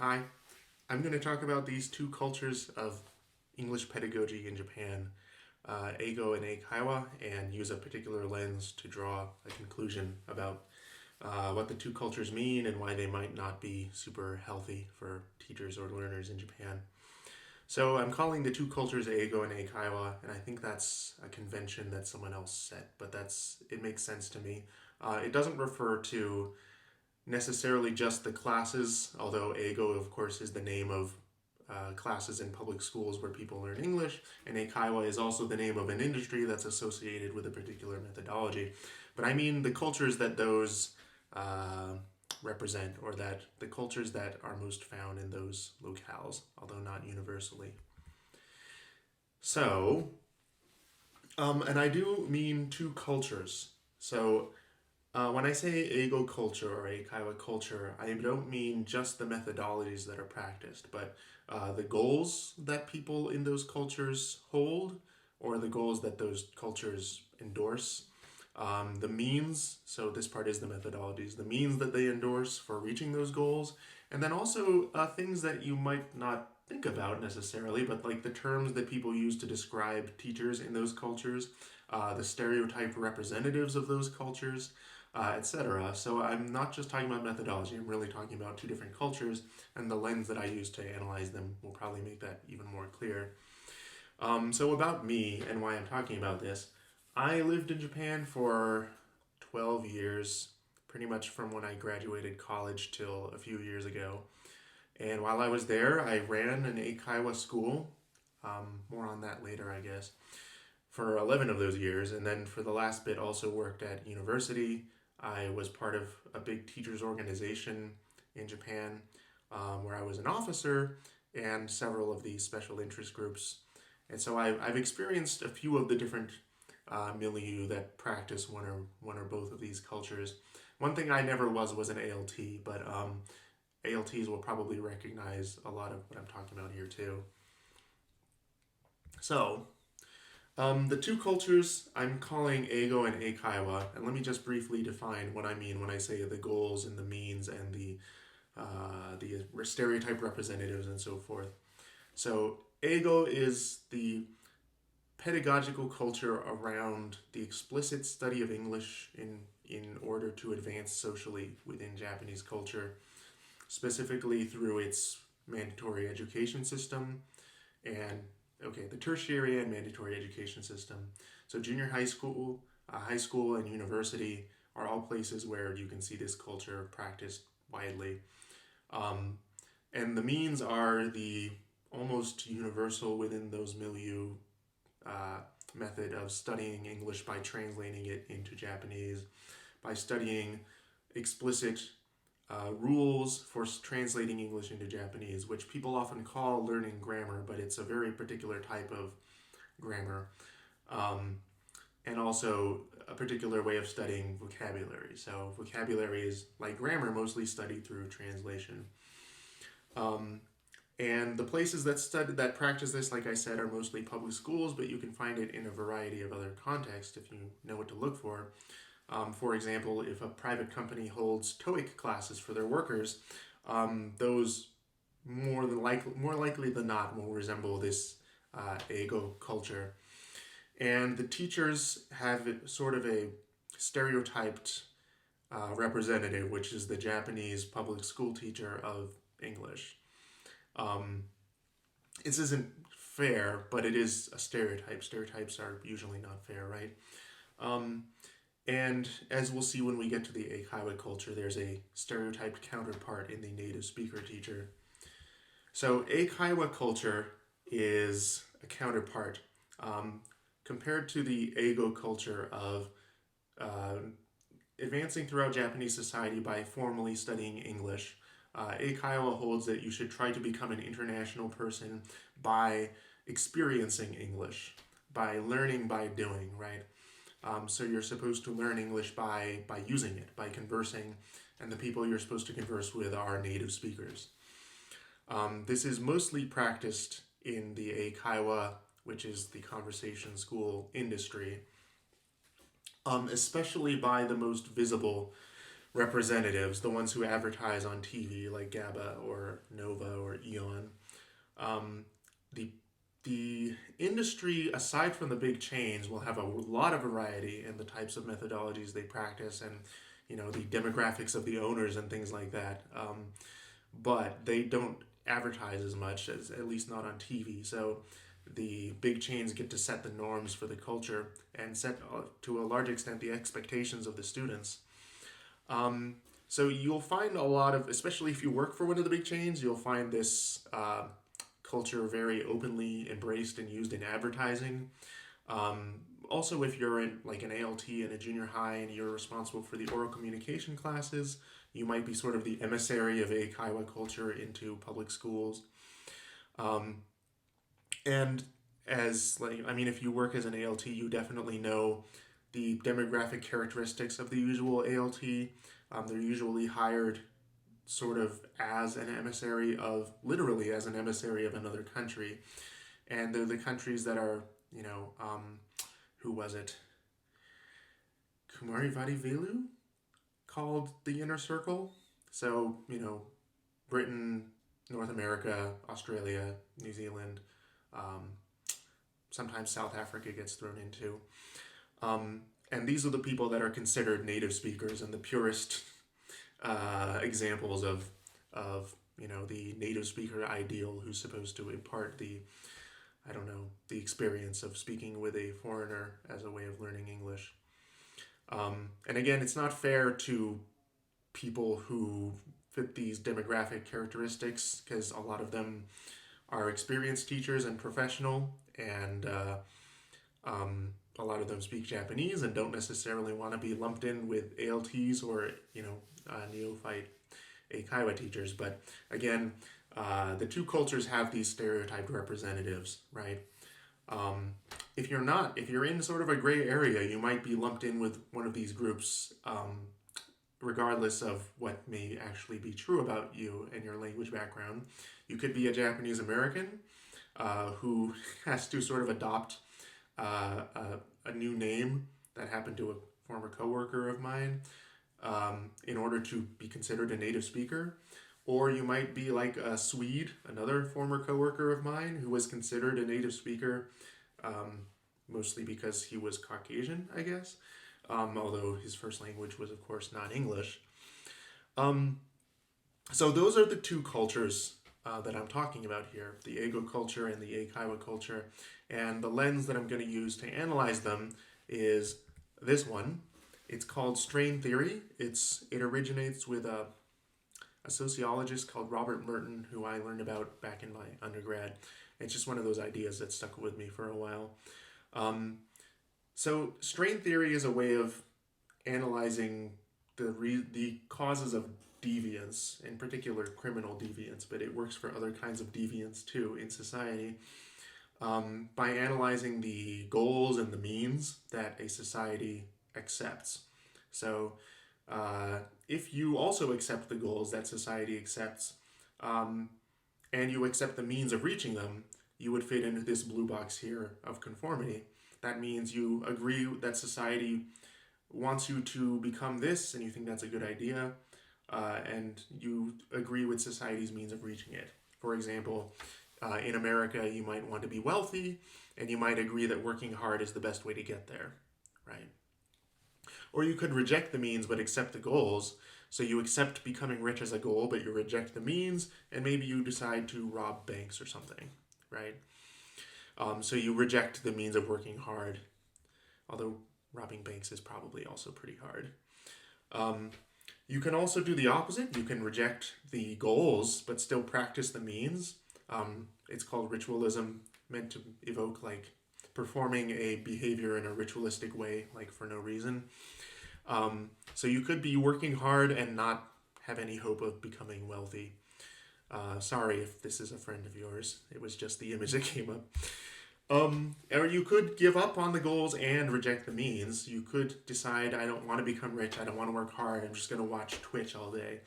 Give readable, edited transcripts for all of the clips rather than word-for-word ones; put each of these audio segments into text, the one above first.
Hi, I'm going to talk about these two cultures of English pedagogy in Japan, Eigo and Eikaiwa, and use a particular lens to draw a conclusion about what the two cultures mean and why they might not be super healthy for teachers or learners in Japan. So I'm calling the two cultures Eigo and Eikaiwa, and I think that's a convention that someone else set, but it makes sense to me. It doesn't refer to necessarily just the classes, although Eigo, of course, is the name of classes in public schools where people learn English, and Eikaiwa is also the name of an industry that's associated with a particular methodology. But I mean the cultures that those uh, represent, or that the cultures that are most found in those locales, although not universally. So, and I do mean two cultures. So when I say Eigo culture or Eikaiwa culture, I don't mean just the methodologies that are practiced, but the goals that people in those cultures hold or the goals that those cultures endorse. The means, so this part is the methodologies, the means that they endorse for reaching those goals, and then also things that you might not think about necessarily, but like the terms that people use to describe teachers in those cultures, the stereotype representatives of those cultures, etc. So I'm not just talking about methodology, I'm really talking about two different cultures, and the lens that I use to analyze them will probably make that even more clear. So about me and why I'm talking about this, I lived in Japan for 12 years, pretty much from when I graduated college till a few years ago. And while I was there, I ran an Eikaiwa school. More on that later, I guess. For 11 of those years, and then for the last bit, also worked at university. I was part of a big teachers organization in Japan where I was an officer and several of these special interest groups. And so I've experienced a few of the different milieu that practice one or both of these cultures. One thing I never was an ALT, but ALTs will probably recognize a lot of what I'm talking about here too. So, the two cultures I'm calling Eigo and Eikaiwa, and let me just briefly define what I mean when I say the goals and the means and the stereotype representatives and so forth. So, Eigo is the pedagogical culture around the explicit study of English in order to advance socially within Japanese culture, specifically through its mandatory education system and the tertiary and mandatory education system. So junior high school, and university are all places where you can see this culture practiced widely. Um, and the means are the almost universal within those milieu uh, method of studying English by translating it into Japanese, by studying explicit rules for translating English into Japanese, which people often call learning grammar, but it's a very particular type of grammar, and also a particular way of studying vocabulary. So vocabulary is, like grammar, mostly studied through translation. Um, and the places that practice this, like I said, are mostly public schools, but you can find it in a variety of other contexts if you know what to look for. For example, if a private company holds TOEIC classes for their workers, those more likely than not will resemble this Eigo culture. And the teachers have sort of a stereotyped representative, which is the Japanese public school teacher of English. Um, this isn't fair, but it is a stereotype. Stereotypes are usually not fair, right? Um, and as we'll see when we get to the Eikaiwa culture, there's a stereotyped counterpart in the native speaker teacher. So Eikaiwa culture is a counterpart. Compared to the Eigo culture of uh, advancing throughout Japanese society by formally studying English, Eikaiwa holds that you should try to become an international person by experiencing English, by learning by doing, right? So you're supposed to learn English by using it, by conversing, and the people you're supposed to converse with are native speakers. This is mostly practiced in the Eikaiwa, which is the conversation school industry, especially by the most visible representatives, the ones who advertise on TV like GABA or Nova Um, the the industry, aside from the big chains, will have a lot of variety in the types of methodologies they practice and the demographics of the owners and things like that. But they don't advertise as much, as at least not on TV. So the big chains get to set the norms for the culture and set to a large extent the expectations of the students. Um, so you'll find a lot of, especially if you work for one of the big chains, you'll find this culture very openly embraced and used in advertising. Um, Also, if you're in like an ALT in a junior high and you're responsible for the oral communication classes, you might be sort of the emissary of Eikaiwa culture into public schools. Um, and if you work as an ALT, you definitely know the demographic characteristics of the usual ALT. They're usually hired sort of as an emissary of, literally as an emissary of another country. And they're the countries that are, who was it? Kumari Vadivelu called the inner circle. So, Britain, North America, Australia, New Zealand, um, sometimes South Africa gets thrown into. And these are the people that are considered native speakers and the purest examples of the native speaker ideal who's supposed to impart the experience of speaking with a foreigner as a way of learning English. And again, it's not fair to people who fit these demographic characteristics because a lot of them are experienced teachers and professional, and a lot of them speak Japanese and don't necessarily want to be lumped in with ALTs or neophyte Eikaiwa teachers. But again, the two cultures have these stereotyped representatives, right? If you're in sort of a gray area, you might be lumped in with one of these groups, regardless of what may actually be true about you and your language background. You could be a Japanese American who has to sort of adopt a new name that happened to a former coworker of mine in order to be considered a native speaker. Or you might be like a Swede, another former coworker of mine who was considered a native speaker, mostly because he was Caucasian, I guess, although his first language was, of course, not English. So those are the two cultures that I'm talking about here, the Eigo culture and the Eikaiwa culture. And the lens that I'm going to use to analyze them is this one. It's called strain theory. It originates with a sociologist called Robert Merton, who I learned about back in my undergrad. It's just one of those ideas that stuck with me for a while. So strain theory is a way of analyzing the causes of deviance, in particular criminal deviance, but it works for other kinds of deviance too in society, by analyzing the goals and the means that a society accepts. So if you also accept the goals that society accepts, and you accept the means of reaching them, you would fit into this blue box here of conformity. That means you agree that society wants you to become this, and you think that's a good idea, and you agree with society's means of reaching it. For example, in America, you might want to be wealthy, and you might agree that working hard is the best way to get there, right? Or you could reject the means but accept the goals. So you accept becoming rich as a goal, but you reject the means, and maybe you decide to rob banks or something, right? So you reject the means of working hard, although robbing banks is probably also pretty hard. You can also do the opposite. You can reject the goals, but still practice the means. It's called ritualism, meant to evoke like performing a behavior in a ritualistic way, like for no reason. So you could be working hard and not have any hope of becoming wealthy. Sorry if this is a friend of yours. It was just the image that came up. Or you could give up on the goals and reject the means. You could decide, I don't want to become rich, I don't want to work hard, I'm just going to watch Twitch all day.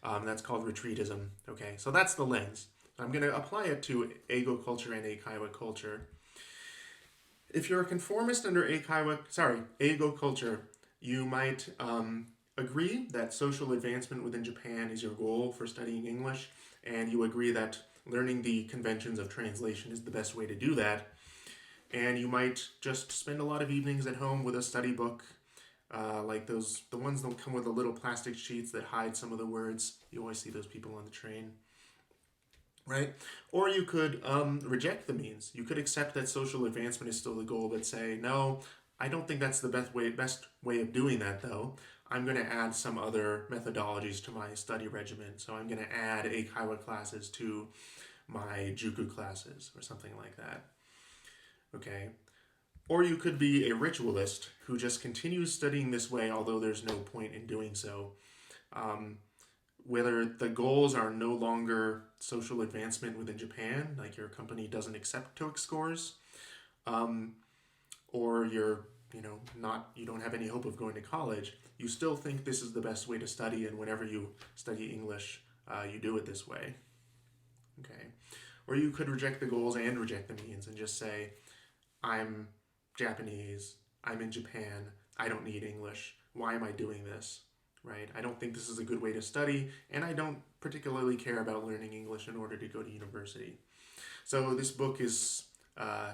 That's called retreatism. Okay, so that's the lens. I'm going to apply it to Eigo culture and Eikaiwa culture. If you're a conformist under Eigo culture, you might agree that social advancement within Japan is your goal for studying English, and you agree that learning the conventions of translation is the best way to do that. And you might just spend a lot of evenings at home with a study book, like the ones that come with the little plastic sheets that hide some of the words. You always see those people on the train, right? Or you could reject the means. You could accept that social advancement is still the goal, but say, no, I don't think that's the best way of doing that, though. I'm going to add some other methodologies to my study regimen. So I'm going to add Eikaiwa classes to my Juku classes or something like that. Okay? Or you could be a ritualist who just continues studying this way, although there's no point in doing so. Whether the goals are no longer social advancement within Japan, like your company doesn't accept TOEIC scores, or you don't have any hope of going to college, you still think this is the best way to study, and whenever you study English, you do it this way. Okay. Or you could reject the goals and reject the means and just say, I'm Japanese, I'm in Japan, I don't need English, why am I doing this? Right? I don't think this is a good way to study, and I don't particularly care about learning English in order to go to university. So this book is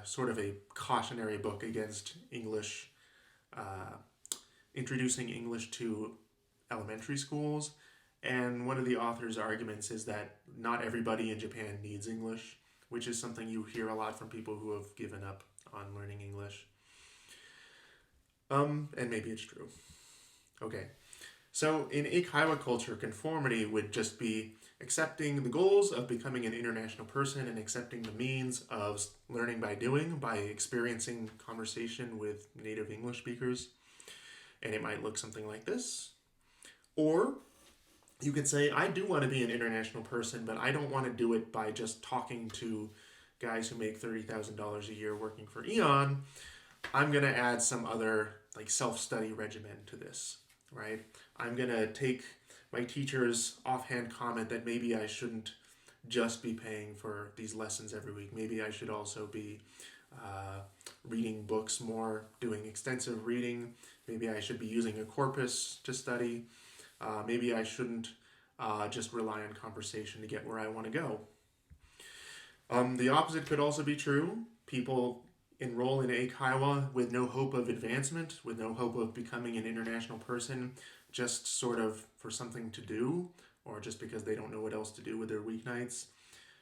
sort of a cautionary book against English, introducing English to elementary schools. And one of the author's arguments is that not everybody in Japan needs English, which is something you hear a lot from people who have given up on learning English. And maybe it's true. Okay. So in Eikaiwa culture, conformity would just be accepting the goals of becoming an international person and accepting the means of learning by doing, by experiencing conversation with native English speakers. And it might look something like this. Or you could say, I do want to be an international person, but I don't want to do it by just talking to guys who make $30,000 a year working for Eon. I'm going to add some other like self-study regimen to this, right? I'm going to take my teacher's offhand comment that maybe I shouldn't just be paying for these lessons every week. Maybe I should also be reading books more, doing extensive reading. Maybe I should be using a corpus to study. Maybe I shouldn't just rely on conversation to get where I want to go. The opposite could also be true. People enroll in Eikaiwa with no hope of advancement, with no hope of becoming an international person, just sort of for something to do, or just because they don't know what else to do with their weeknights.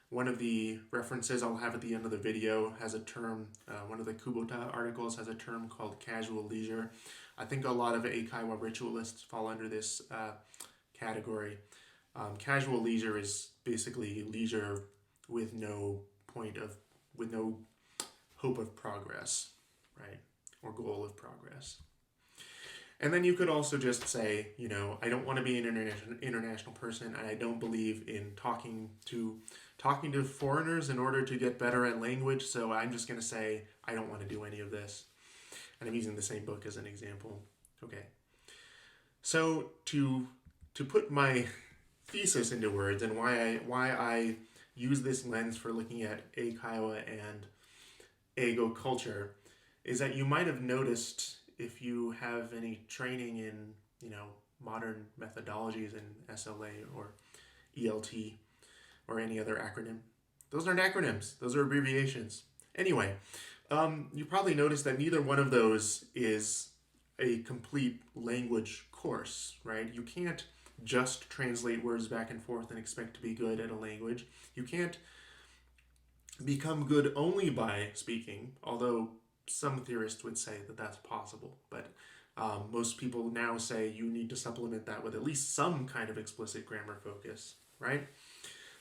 One of the references I'll have at the end of the video has a term, one of the Kubota articles has a term called casual leisure. I think a lot of Eikaiwa ritualists fall under this category. Casual leisure is basically leisure with no hope of progress, right? Or goal of progress. And then you could also just say, I don't want to be an international person, and I don't believe in talking to foreigners in order to get better at language, so I'm just going to say I don't want to do any of this. And I'm using the same book as an example. Okay. So to put my thesis into words and why I use this lens for looking at Eikaiwa and Eigo culture is that you might have noticed, if you have any training in, modern methodologies in SLA or ELT or any other acronym. Those aren't acronyms. Those are abbreviations. Anyway, you probably noticed that neither one of those is a complete language course, right? You can't just translate words back and forth and expect to be good at a language. You can't become good only by speaking, although some theorists would say that that's possible. But most people now say you need to supplement that with at least some kind of explicit grammar focus, right?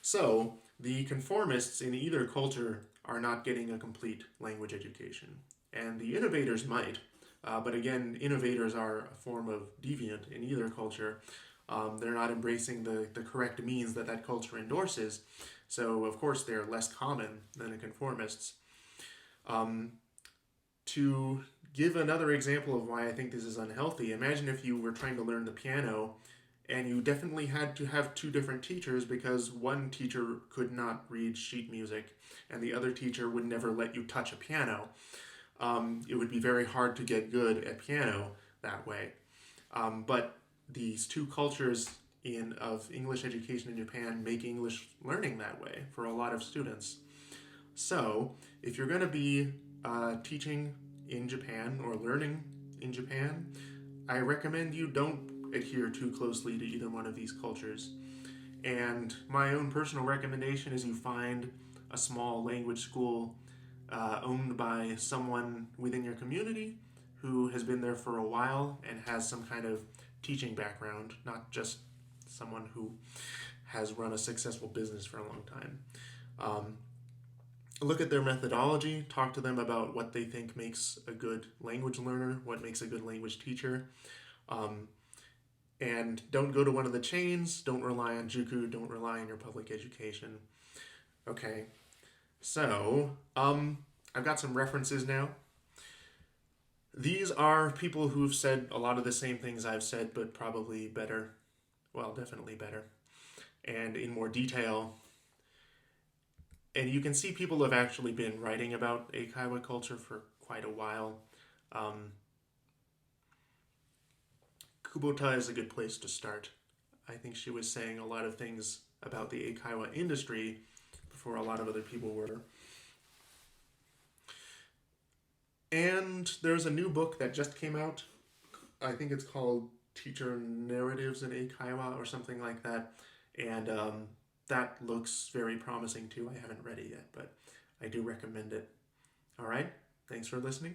So the conformists in either culture are not getting a complete language education. And the innovators might. But again, innovators are a form of deviant in either culture. They're not embracing the correct means that culture endorses. So, of course, they're less common than the conformists. To give another example of why I think this is unhealthy, imagine if you were trying to learn the piano and you definitely had to have two different teachers because one teacher could not read sheet music and the other teacher would never let you touch a piano. It would be very hard to get good at piano that way. But these two cultures of English education in Japan make English learning that way for a lot of students. So, if you're going to be teaching in Japan or learning in Japan, I recommend you don't adhere too closely to either one of these cultures. And my own personal recommendation is you find a small language school owned by someone within your community who has been there for a while and has some kind of teaching background, not just someone who has run a successful business for a long time. Um, Look at their methodology, talk to them about what they think makes a good language learner, what makes a good language teacher. Um, and don't go to one of the chains, don't rely on Juku, don't rely on your public education. Okay, so I've got some references now. These are people who've said a lot of the same things I've said, but probably better. Well, definitely better. And in more detail. And you can see people have actually been writing about Eikaiwa culture for quite a while. Kubota is a good place to start. I think she was saying a lot of things about the Eikaiwa industry before a lot of other people were. And there's a new book that just came out. I think it's called Teacher Narratives in Eikaiwa or something like that. And that looks very promising too. I haven't read it yet, but I do recommend it. All right. Thanks for listening.